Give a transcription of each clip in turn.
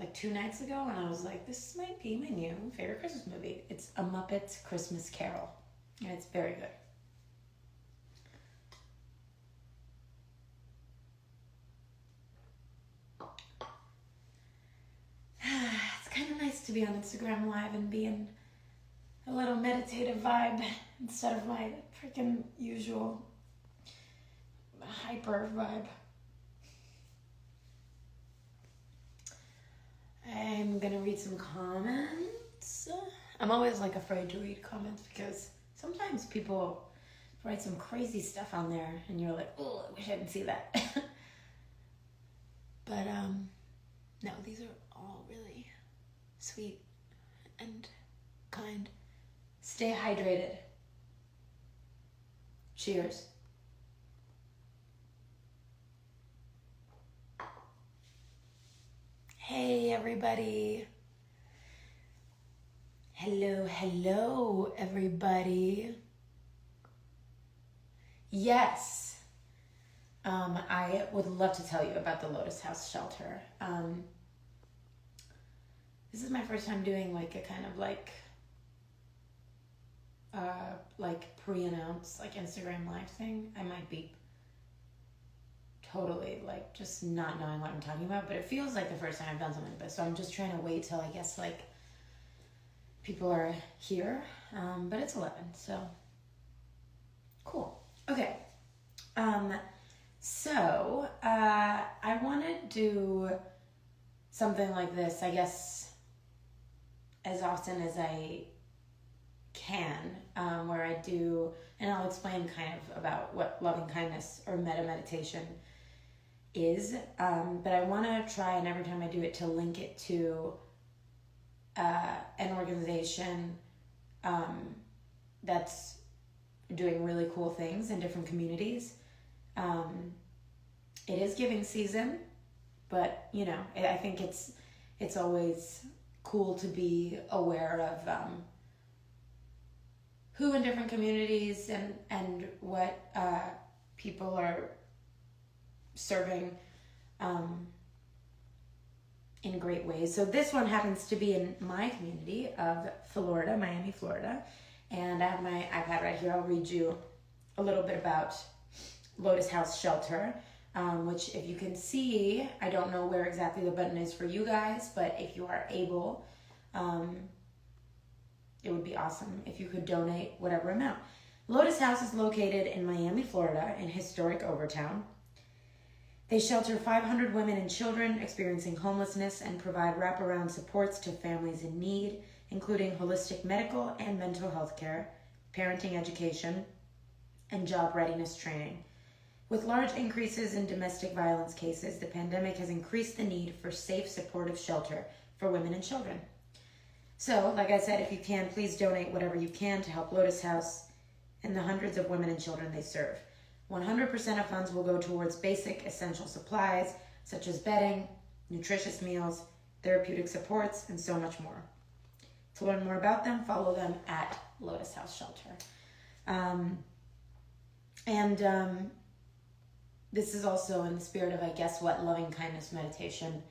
like 2 nights ago, and I was like, this might be my new favorite Christmas movie. It's A Muppet's Christmas Carol, and it's very good. It's kind of nice to be on Instagram Live and be in a little meditative vibe instead of my freaking usual hyper vibe. I'm gonna read some comments. I'm always like afraid to read comments because sometimes people write some crazy stuff on there and you're like, oh, I wish I didn't see that. But no, these are all really sweet and kind. Stay hydrated. Cheers. Hey everybody. Hello everybody. Yes. I would love to tell you about the Lotus House shelter. This is my first time doing like a kind of like pre-announced like Instagram live thing. I might be totally like just not knowing what I'm talking about, but it feels like the first time I've done something like this. So I'm just trying to wait till I guess like people are here. But it's 11, so cool. Okay. So I want to do something like this, I guess, as often as I can, where I do, and I'll explain kind of about what loving kindness or metta meditation is, but I want to try, and every time I do it, to link it to an organization that's doing really cool things in different communities. It is giving season, but you know, I think it's always cool to be aware of who in different communities and what people are serving in great ways. So this one happens to be in my community of Florida, Miami, Florida. And I have my iPad right here. I'll read you a little bit about Lotus House Shelter, which if you can see, I don't know where exactly the button is for you guys, but if you are able, it would be awesome if you could donate whatever amount. Lotus House is located in Miami, Florida, in historic Overtown. They shelter 500 women and children experiencing homelessness and provide wraparound supports to families in need, including holistic medical and mental health care, parenting education, and job readiness training. With large increases in domestic violence cases, the pandemic has increased the need for safe, supportive shelter for women and children. So, like I said, if you can, please donate whatever you can to help Lotus House and the hundreds of women and children they serve. 100% of funds will go towards basic essential supplies, such as bedding, nutritious meals, therapeutic supports, and so much more. To learn more about them, follow them at Lotus House Shelter. This is also in the spirit of, I guess, what loving kindness meditation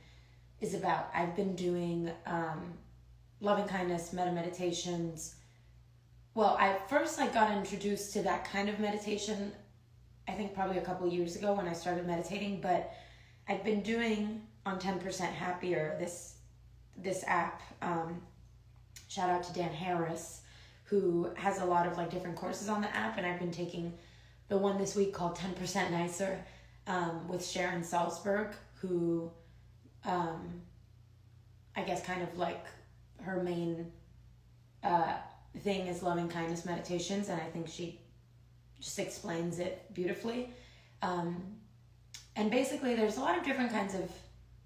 is about. I've been doing loving kindness metta meditations. Well, I first got introduced to that kind of meditation, I think probably a couple years ago when I started meditating, but I've been doing on 10% Happier, this app. Shout out to Dan Harris, who has a lot of different courses on the app, and I've been taking the one this week called 10% Nicer with Sharon Salzberg, who I guess kind of her main thing is loving kindness meditations, and I think she just explains it beautifully. And basically there's a lot of different kinds of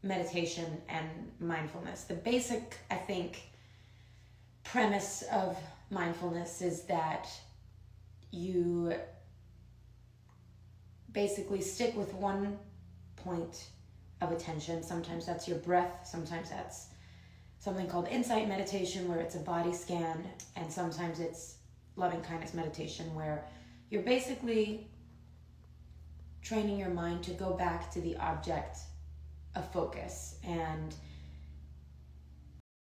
meditation and mindfulness. The basic, I think, premise of mindfulness is that you basically stick with one point of attention. Sometimes that's your breath, sometimes that's something called insight meditation where it's a body scan, and sometimes it's loving kindness meditation where you're basically training your mind to go back to the object of focus. And